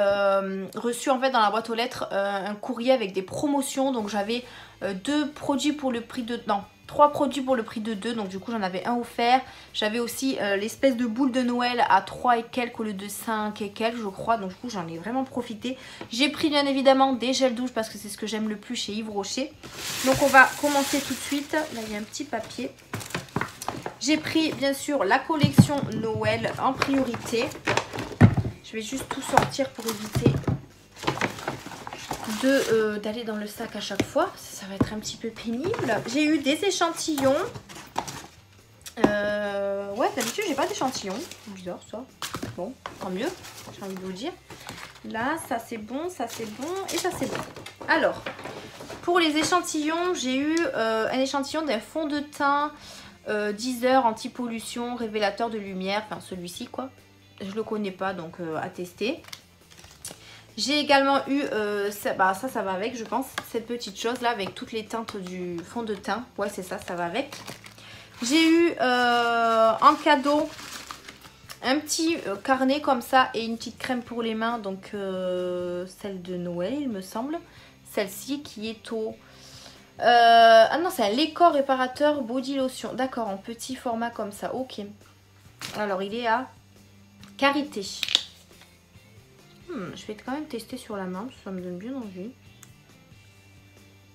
reçu en fait dans la boîte aux lettres un courrier avec des promotions. Donc j'avais 2 produits pour le prix de... Non. 3 produits pour le prix de 2, donc du coup j'en avais un offert. J'avais aussi l'espèce de boule de Noël à 3 et quelques au lieu de 5 et quelques je crois. Donc du coup j'en ai vraiment profité. J'ai pris bien évidemment des gels douche parce que c'est ce que j'aime le plus chez Yves Rocher. Donc on va commencer tout de suite. Là il y a un petit papier. J'ai pris bien sûr la collection Noël en priorité. Je vais juste tout sortir pour éviter d'aller dans le sac à chaque fois. Ça va être un petit peu pénible. J'ai eu des échantillons. Ouais, d'habitude, j'ai pas d'échantillons. Bizarre, ça. Bon, tant mieux, j'ai envie de vous dire. Là, ça c'est bon, ça c'est bon et ça c'est bon. Alors, pour les échantillons, j'ai eu un échantillon d'un fond de teint 10 heures anti-pollution, révélateur de lumière. Enfin, celui-ci, quoi. Je le connais pas, donc à tester. J'ai également eu, ça va avec je pense, cette petite chose là avec toutes les teintes du fond de teint. Ouais c'est ça, ça va avec. J'ai eu en cadeau un petit carnet comme ça et une petite crème pour les mains. Donc celle de Noël il me semble. Celle-ci qui est au... ah non c'est un Lécor réparateur body lotion. D'accord, en petit format comme ça, ok. Alors il est à Karité. Je vais quand même tester sur la main, parce que ça me donne bien envie.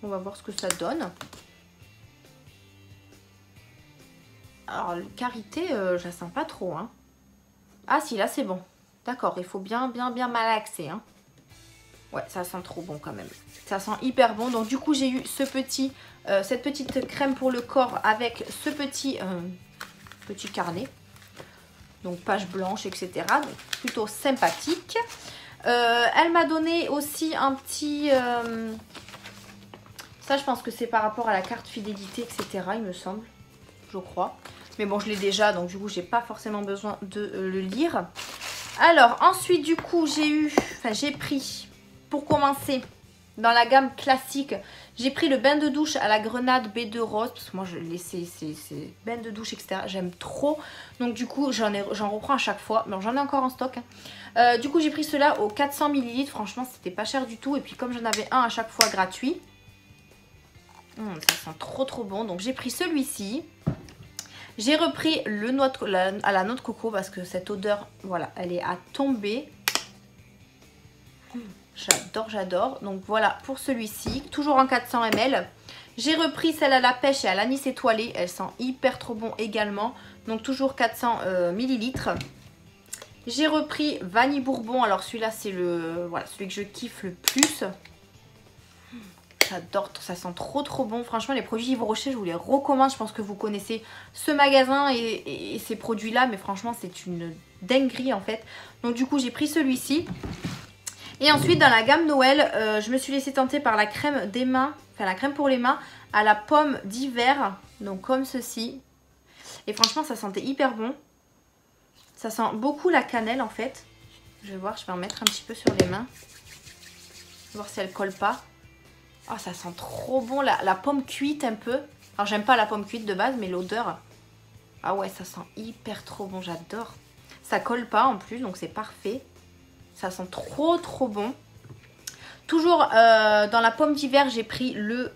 On va voir ce que ça donne. Alors, le Karité, je la sens pas trop. Hein. Ah si, là c'est bon. D'accord, il faut bien malaxer. Hein. Ouais, ça sent trop bon quand même. Ça sent hyper bon. Donc du coup, j'ai eu cette petite crème pour le corps avec ce petit carnet. Donc page blanche, etc. Donc plutôt sympathique. Elle m'a donné aussi un petit... ça je pense que c'est par rapport à la carte fidélité, etc. Il me semble, je crois. Mais bon je l'ai déjà donc du coup j'ai pas forcément besoin de le lire. Alors ensuite du coup j'ai pris pour commencer Dans la gamme classique, j'ai pris le bain de douche à la grenade B2 rose. Parce que moi, ces bains de douche, etc. J'aime trop. Donc du coup, j'en reprends à chaque fois. Bon, j'en ai encore en stock. Hein. Du coup, j'ai pris cela au 400 ml. Franchement, c'était pas cher du tout. Et puis comme j'en avais un à chaque fois gratuit. Ça sent trop bon. Donc j'ai pris celui-ci. J'ai repris le à la noix de coco. Parce que cette odeur, voilà, elle est à tomber. J'adore. Donc voilà pour celui-ci. Toujours en 400 ml. J'ai repris celle à la pêche et à l'anis étoilé. Elle sent hyper trop bon également. Donc toujours 400 ml. J'ai repris vanille bourbon. Alors celui-là c'est celui que je kiffe le plus. J'adore, ça sent trop bon. Franchement les produits Yves Rocher je vous les recommande. Je pense que vous connaissez ce magasin et ces produits là. Mais franchement c'est une dinguerie en fait. Donc du coup j'ai pris celui-ci. Et ensuite dans la gamme Noël, je me suis laissée tenter par la crème des mains, enfin la crème pour les mains à la pomme d'hiver, donc comme ceci. Et franchement ça sentait hyper bon. Ça sent beaucoup la cannelle en fait. Je vais voir, je vais en mettre un petit peu sur les mains. Voir si elle colle pas. Oh ça sent trop bon, la pomme cuite un peu. Alors j'aime pas la pomme cuite de base mais l'odeur. Ah ouais ça sent hyper trop bon, j'adore. Ça colle pas en plus donc c'est parfait. Ça sent trop bon. Toujours dans la pomme d'hiver, j'ai pris le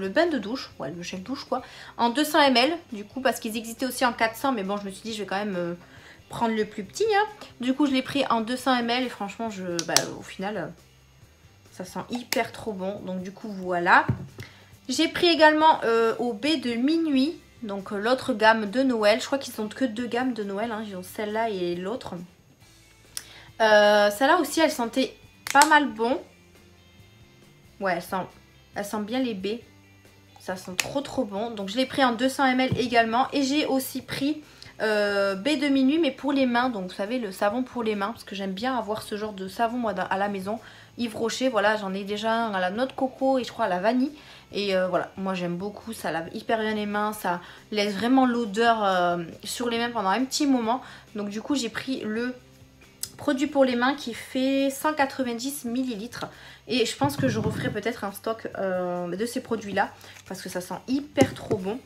bain de douche. Ouais, le gel douche quoi. En 200 ml. Du coup, parce qu'ils existaient aussi en 400. Mais bon, je me suis dit, je vais quand même prendre le plus petit. Hein. Du coup, je l'ai pris en 200 ml. Et franchement, au final, ça sent hyper trop bon. Donc du coup, voilà. J'ai pris également au baie de minuit. Donc l'autre gamme de Noël. Je crois qu'ils ont que 2 gammes de Noël. Hein. Ils ont celle-là et l'autre. Celle-là aussi elle sentait pas mal bon. Ouais elle sent bien les baies. Ça sent trop bon. Donc je l'ai pris en 200 ml également. Et j'ai aussi pris baie de minuit mais pour les mains. Donc vous savez le savon pour les mains. Parce que j'aime bien avoir ce genre de savon moi à la maison. Yves Rocher voilà j'en ai déjà un à la noix de coco et je crois à la vanille. Et voilà moi j'aime beaucoup. Ça lave hyper bien les mains. Ça laisse vraiment l'odeur sur les mains pendant un petit moment. Donc du coup j'ai pris le produit pour les mains qui fait 190 ml. Et je pense que je referai peut-être un stock de ces produits là. Parce que ça sent hyper trop bon.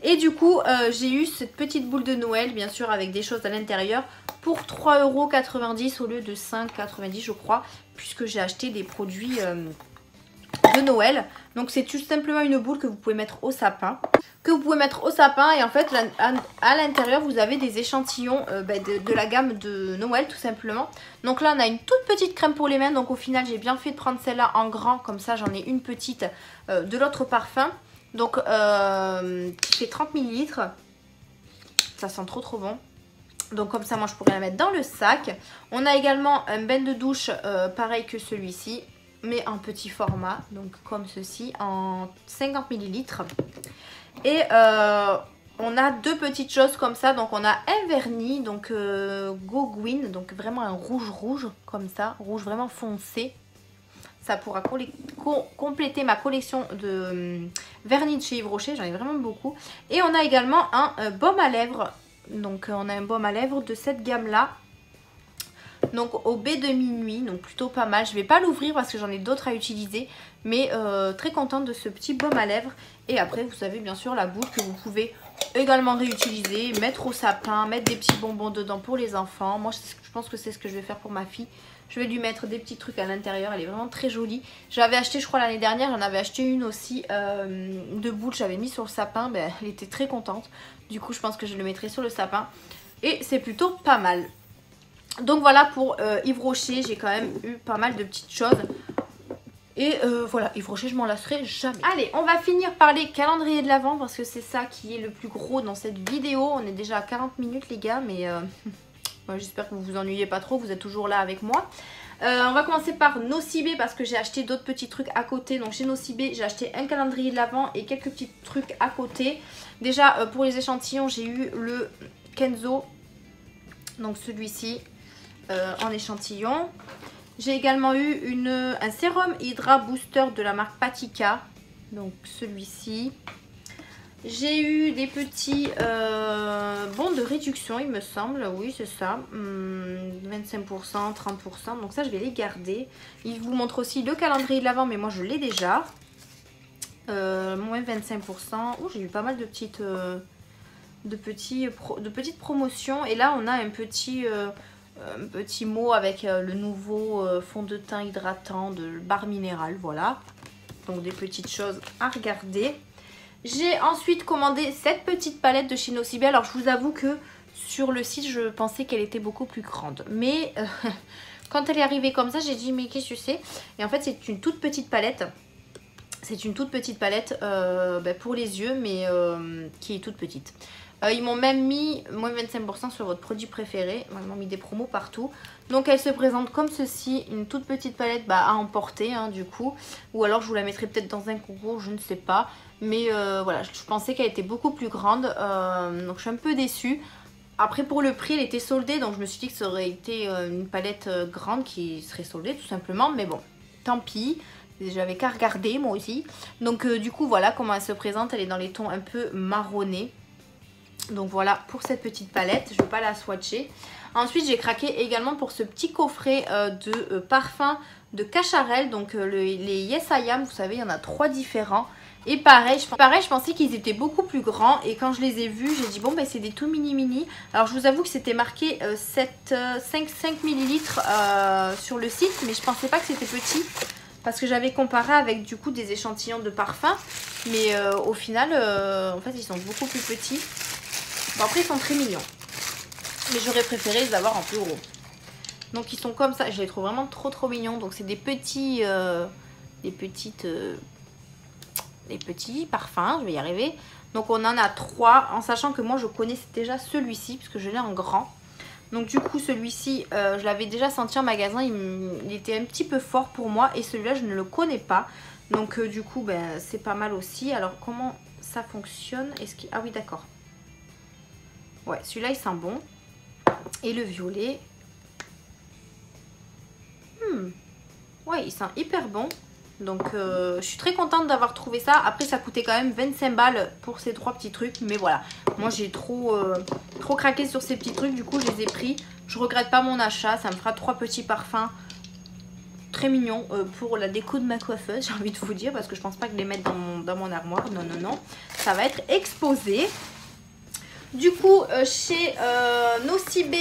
Et du coup j'ai eu cette petite boule de Noël. Bien sûr avec des choses à l'intérieur. Pour 3,90 € au lieu de 5,90 € je crois. Puisque j'ai acheté des produits de Noël. Donc c'est tout simplement une boule que vous pouvez mettre au sapin. Et en fait à l'intérieur vous avez des échantillons de la gamme de Noël tout simplement. Donc là on a une toute petite crème pour les mains. Donc au final j'ai bien fait de prendre celle-là en grand. Comme ça j'en ai une petite de l'autre parfum. Donc qui fait 30 ml. Ça sent trop bon. Donc comme ça moi je pourrais la mettre dans le sac. On a également un bain de douche pareil que celui-ci. Mais en petit format, donc comme ceci, en 50 ml. Et on a 2 petites choses comme ça. Donc on a un vernis, donc Gogwin, donc vraiment un rouge comme ça, rouge vraiment foncé. Ça pourra compléter ma collection de vernis de chez Yves Rocher, j'en ai vraiment beaucoup. Et on a également un baume à lèvres. Donc on a un baume à lèvres de cette gamme là. Donc au baie de minuit, donc plutôt pas mal. Je vais pas l'ouvrir parce que j'en ai d'autres à utiliser. Mais très contente de ce petit baume à lèvres. Et après vous avez bien sûr la boule que vous pouvez également réutiliser. Mettre au sapin, mettre des petits bonbons dedans pour les enfants. Moi je pense que c'est ce que je vais faire pour ma fille. Je vais lui mettre des petits trucs à l'intérieur. Elle est vraiment très jolie. J'avais acheté je crois l'année dernière. J'en avais acheté une aussi de boules. J'avais mis sur le sapin. Elle était très contente. Du coup je pense que je le mettrai sur le sapin. Et c'est plutôt pas mal. Donc voilà pour Yves Rocher, j'ai quand même eu pas mal de petites choses. Et voilà, Yves Rocher je m'en lasserai jamais. Allez, on va finir par les calendriers de l'Avent parce que c'est ça qui est le plus gros dans cette vidéo. On est déjà à 40 minutes les gars, mais j'espère que vous vous ennuyez pas trop, vous êtes toujours là avec moi. On va commencer par Nocibé parce que j'ai acheté d'autres petits trucs à côté. Donc chez Nocibé j'ai acheté un calendrier de l'Avent et quelques petits trucs à côté. Déjà pour les échantillons j'ai eu le Kenzo, donc celui-ci. En échantillon. J'ai également eu un sérum Hydra Booster de la marque Patika. Donc celui-ci. J'ai eu des petits bons de réduction, il me semble. Oui, c'est ça. 25%, 30%. Donc ça, je vais les garder. Il vous montre aussi le calendrier de l'Avent, mais moi, je l'ai déjà. Moins 25%. Oh, j'ai eu pas mal de petites promotions. Et là, on a un petit mot avec le nouveau fond de teint hydratant de barre minérale. Voilà. Donc, des petites choses à regarder. J'ai ensuite commandé cette petite palette de chez Nocibé. Alors, je vous avoue que sur le site, je pensais qu'elle était beaucoup plus grande. Mais quand elle est arrivée comme ça, j'ai dit, mais qu'est-ce que c'est? Et en fait, c'est une toute petite palette. C'est une toute petite palette pour les yeux, mais qui est toute petite. Ils m'ont même mis moins 25% sur votre produit préféré. Ils m'ont mis des promos partout. Donc elle se présente comme ceci, une toute petite palette à emporter hein, du coup. Ou alors je vous la mettrai peut-être dans un concours, je ne sais pas. Mais voilà, je pensais qu'elle était beaucoup plus grande. Donc je suis un peu déçue. Après pour le prix, elle était soldée. Donc je me suis dit que ça aurait été une palette grande qui serait soldée tout simplement. Mais bon, tant pis. J'avais qu'à regarder moi aussi. Donc du coup voilà comment elle se présente. Elle est dans les tons un peu marronnés. Donc voilà pour cette petite palette, je ne vais pas la swatcher. Ensuite j'ai craqué également pour ce petit coffret de parfums de Cacharel. Donc les Yes I Am, vous savez il y en a 3 différents. Et pareil, je pensais qu'ils étaient beaucoup plus grands. Et quand je les ai vus, j'ai dit bon ben c'est des tout mini. Alors je vous avoue que c'était marqué 5 ml sur le site. Mais je pensais pas que c'était petit. Parce que j'avais comparé avec du coup des échantillons de parfums. Mais au final, en fait ils sont beaucoup plus petits. Bon après ils sont très mignons. Mais j'aurais préféré les avoir en plus gros. Donc ils sont comme ça. Je les trouve vraiment trop mignons. Donc c'est des petits parfums. Je vais y arriver. Donc on en a 3. En sachant que moi je connaissais déjà celui-ci. Puisque je l'ai en grand. Donc du coup celui-ci je l'avais déjà senti en magasin. Il était un petit peu fort pour moi. Et celui-là je ne le connais pas. Donc du coup c'est pas mal aussi. Alors comment ça fonctionne? Ah oui d'accord. Ouais, celui-là il sent bon. Et le violet. Ouais, il sent hyper bon. Donc je suis très contente d'avoir trouvé ça. Après ça coûtait quand même 25 balles pour ces 3 petits trucs. Mais voilà, moi j'ai trop craqué sur ces petits trucs. Du coup je les ai pris. Je regrette pas mon achat. Ça me fera 3 petits parfums très mignons pour la déco de ma coiffeuse. J'ai envie de vous dire. Parce que je pense pas que les mettre dans mon armoire. Non. Ça va être exposé. Du coup, chez Nocibé,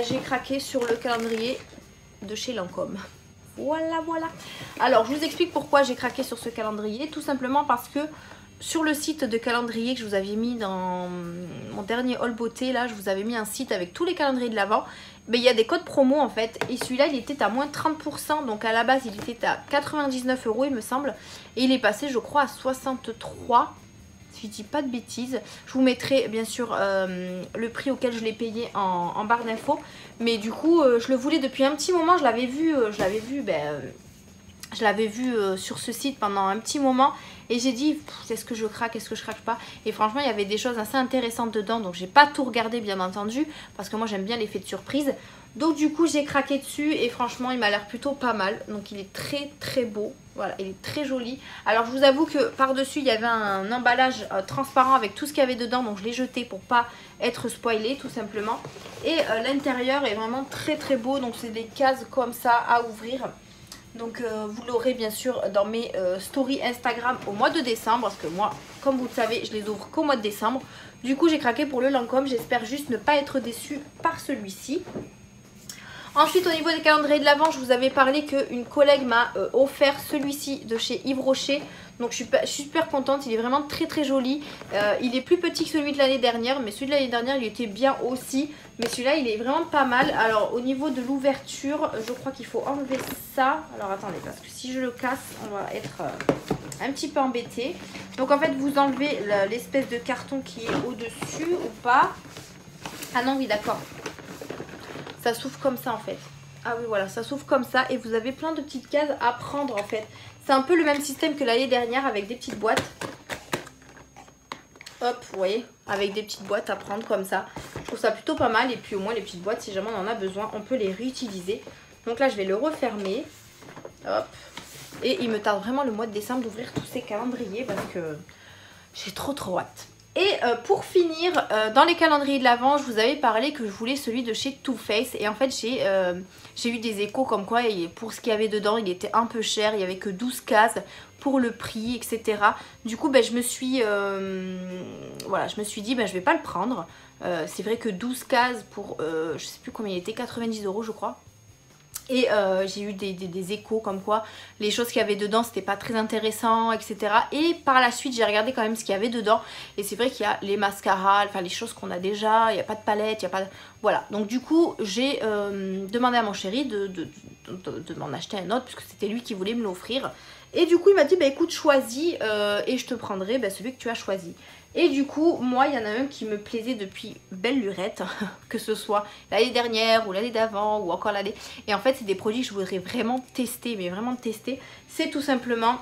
j'ai craqué sur le calendrier de chez Lancôme. Voilà. Alors, je vous explique pourquoi j'ai craqué sur ce calendrier. Tout simplement parce que sur le site de calendrier que je vous avais mis dans mon dernier haul beauté, là, je vous avais mis un site avec tous les calendriers de l'Avent. Mais il y a des codes promo en fait. Et celui-là, il était à moins 30%. Donc à la base, il était à 99 € il me semble. Et il est passé, je crois, à 63 €. Si je dis pas de bêtises, je vous mettrai bien sûr le prix auquel je l'ai payé en barre d'infos. Mais du coup, je le voulais depuis un petit moment. Je l'avais vu sur ce site pendant un petit moment. Et j'ai dit, est-ce que je craque, est-ce que je craque pas? Et franchement, il y avait des choses assez intéressantes dedans. Donc, j'ai pas tout regardé, bien entendu. Parce que moi, j'aime bien l'effet de surprise. Donc, du coup, j'ai craqué dessus. Et franchement, il m'a l'air plutôt pas mal. Donc, il est très beau. Voilà, il est très joli. Alors, je vous avoue que par-dessus, il y avait un emballage transparent avec tout ce qu'il y avait dedans. Donc, je l'ai jeté pour pas être spoilé, tout simplement. Et l'intérieur est vraiment très beau. Donc, c'est des cases comme ça à ouvrir. Donc vous l'aurez bien sûr dans mes stories Instagram au mois de décembre. Parce que moi, comme vous le savez, je les ouvre qu'au mois de décembre. Du coup, j'ai craqué pour le Lancôme. J'espère juste ne pas être déçue par celui-ci. Ensuite, au niveau des calendriers de l'Avent, je vous avais parlé qu'une collègue m'a offert celui-ci de chez Yves Rocher. Donc je suis super contente, il est vraiment très joli. Il est plus petit que celui de l'année dernière, mais celui de l'année dernière il était bien aussi. Mais celui-là il est vraiment pas mal. Alors au niveau de l'ouverture, je crois qu'il faut enlever ça. Alors attendez, parce que si je le casse, on va être un petit peu embêté. Donc en fait vous enlevez l'espèce de carton qui est au-dessus ou pas. Ah non oui d'accord. Ça s'ouvre comme ça en fait. Ah oui voilà, ça s'ouvre comme ça et vous avez plein de petites cases à prendre en fait. C'est un peu le même système que l'année dernière avec des petites boîtes. Hop, vous voyez, avec des petites boîtes à prendre comme ça. Je trouve ça plutôt pas mal et puis au moins les petites boîtes, si jamais on en a besoin, on peut les réutiliser. Donc là, je vais le refermer. Hop. Et il me tarde vraiment le mois de décembre d'ouvrir tous ces calendriers parce que j'ai trop hâte. Et pour finir, dans les calendriers de l'Avent, je vous avais parlé que je voulais celui de chez Too Faced. Et en fait, j'ai eu des échos comme quoi, pour ce qu'il y avait dedans, il était un peu cher. Il n'y avait que 12 cases pour le prix, etc. Du coup, ben, je me suis dit, ben, je vais pas le prendre. C'est vrai que 12 cases pour, je sais plus combien il était, 90 € je crois. Et j'ai eu des échos comme quoi les choses qu'il y avait dedans c'était pas très intéressant, etc. Et par la suite j'ai regardé quand même ce qu'il y avait dedans. Et c'est vrai qu'il y a les mascaras, enfin les choses qu'on a déjà, il n'y a pas de palette, il n'y a pas de... Voilà, donc du coup j'ai demandé à mon chéri de m'en acheter un autre puisque c'était lui qui voulait me l'offrir. Et du coup il m'a dit bah écoute choisis et je te prendrai celui que tu as choisi. Et du coup, moi, il y en a un qui me plaisait depuis belle lurette, que ce soit l'année dernière ou l'année d'avant ou encore l'année. Et en fait, c'est des produits que je voudrais vraiment tester, mais vraiment tester. C'est tout simplement,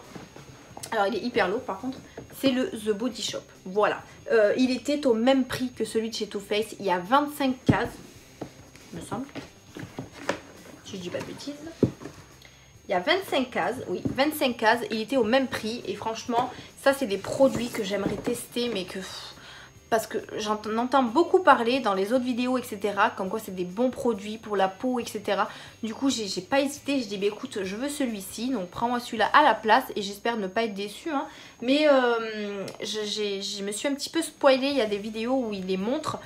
alors il est hyper lourd par contre, c'est le The Body Shop. Voilà, il était au même prix que celui de chez Too Faced. Il y a 25 cases, il me semble, si je dis pas de bêtises. Il y a 25 cases, oui, 25 cases, il était au même prix et franchement, ça c'est des produits que j'aimerais tester mais que... Parce que j'en entends beaucoup parler dans les autres vidéos, etc. Comme quoi c'est des bons produits pour la peau, etc. Du coup, j'ai pas hésité, je dis bah écoute, je veux celui-ci, donc prends-moi celui-là à la place et j'espère ne pas être déçue. Hein. Mais je me suis un petit peu spoilée, il y a des vidéos où il les montre.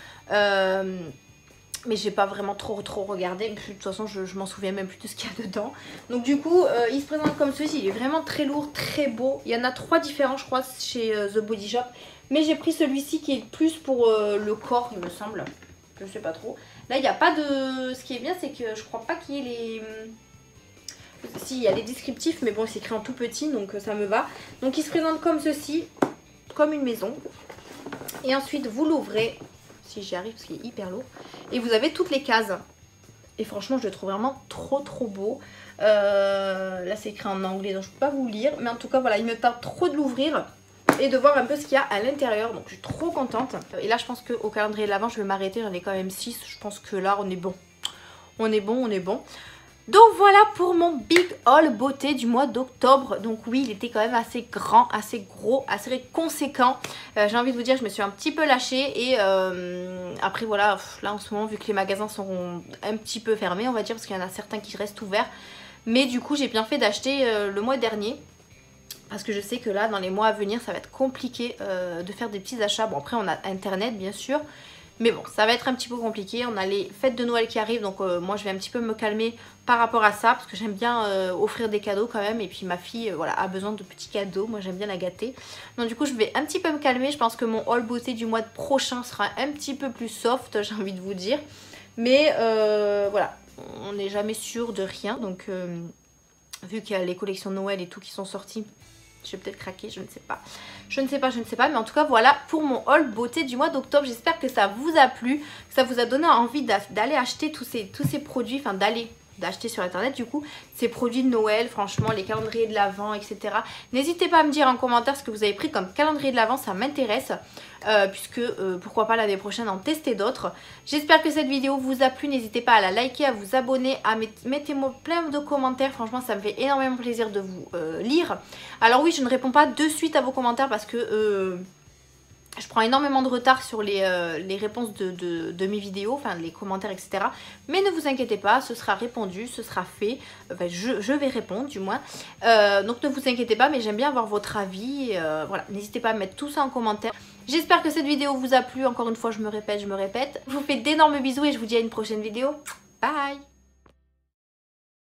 Mais j'ai pas vraiment trop regardé. De toute façon, je m'en souviens même plus de ce qu'il y a dedans. Donc du coup, il se présente comme celui-ci. Il est vraiment très lourd, très beau. Il y en a 3 différents, je crois, chez The Body Shop. Mais j'ai pris celui-ci qui est plus pour le corps, il me semble. Je sais pas trop. Là, il n'y a pas de... Ce qui est bien, c'est que je crois pas qu'il y ait les... Si, il y a les descriptifs, mais bon, c'est écrit en tout petit, donc ça me va. Donc il se présente comme ceci, comme une maison. Et ensuite, vous l'ouvrez... Si j'y arrive parce qu'il est hyper lourd. Et vous avez toutes les cases. Et franchement je le trouve vraiment trop beau. Là c'est écrit en anglais donc je ne peux pas vous lire. Mais en tout cas voilà, il me tarde trop de l'ouvrir et de voir un peu ce qu'il y a à l'intérieur. Donc je suis trop contente. Et là je pense qu'au calendrier de l'Avent je vais m'arrêter. J'en ai quand même 6. Je pense que là on est bon. On est bon. Donc voilà pour mon big haul beauté du mois d'octobre. Donc oui, il était quand même assez grand, assez gros, assez conséquent. J'ai envie de vous dire, je me suis un petit peu lâchée. Et après voilà, là en ce moment, vu que les magasins sont un petit peu fermés, on va dire, parce qu'il y en a certains qui restent ouverts. Mais du coup, j'ai bien fait d'acheter le mois dernier. Parce que je sais que là, dans les mois à venir, ça va être compliqué de faire des petits achats. Bon, après, on a Internet, bien sûr. Mais bon, ça va être un petit peu compliqué. On a les fêtes de Noël qui arrivent. Donc moi, je vais un petit peu me calmer par rapport à ça. Parce que j'aime bien offrir des cadeaux quand même. Et puis ma fille voilà, a besoin de petits cadeaux. Moi, j'aime bien la gâter. Donc du coup, je vais un petit peu me calmer. Je pense que mon haul beauté du mois prochain sera un petit peu plus soft, j'ai envie de vous dire. Mais voilà, on n'est jamais sûr de rien. Donc vu qu'il y a les collections de Noël et tout qui sont sorties, je vais peut-être craquer, je ne sais pas. Je ne sais pas. Mais en tout cas, voilà pour mon haul beauté du mois d'octobre. J'espère que ça vous a plu, que ça vous a donné envie d'aller acheter tous ces produits. Enfin, d'acheter sur internet du coup ces produits de Noël, franchement les calendriers de l'Avent, etc. N'hésitez pas à me dire en commentaire ce que vous avez pris comme calendrier de l'Avent, ça m'intéresse puisque pourquoi pas l'année prochaine en tester d'autres. J'espère que cette vidéo vous a plu, n'hésitez pas à la liker, à vous abonner, à mettez-moi plein de commentaires, franchement ça me fait énormément plaisir de vous lire. Alors oui, je ne réponds pas de suite à vos commentaires parce que je prends énormément de retard sur les réponses de mes vidéos, enfin les commentaires, etc. Mais ne vous inquiétez pas, ce sera répondu, ce sera fait. Enfin, je vais répondre du moins. Donc ne vous inquiétez pas, mais j'aime bien avoir votre avis. Voilà, n'hésitez pas à mettre tout ça en commentaire. J'espère que cette vidéo vous a plu. Encore une fois, je me répète. Je vous fais d'énormes bisous et je vous dis à une prochaine vidéo. Bye!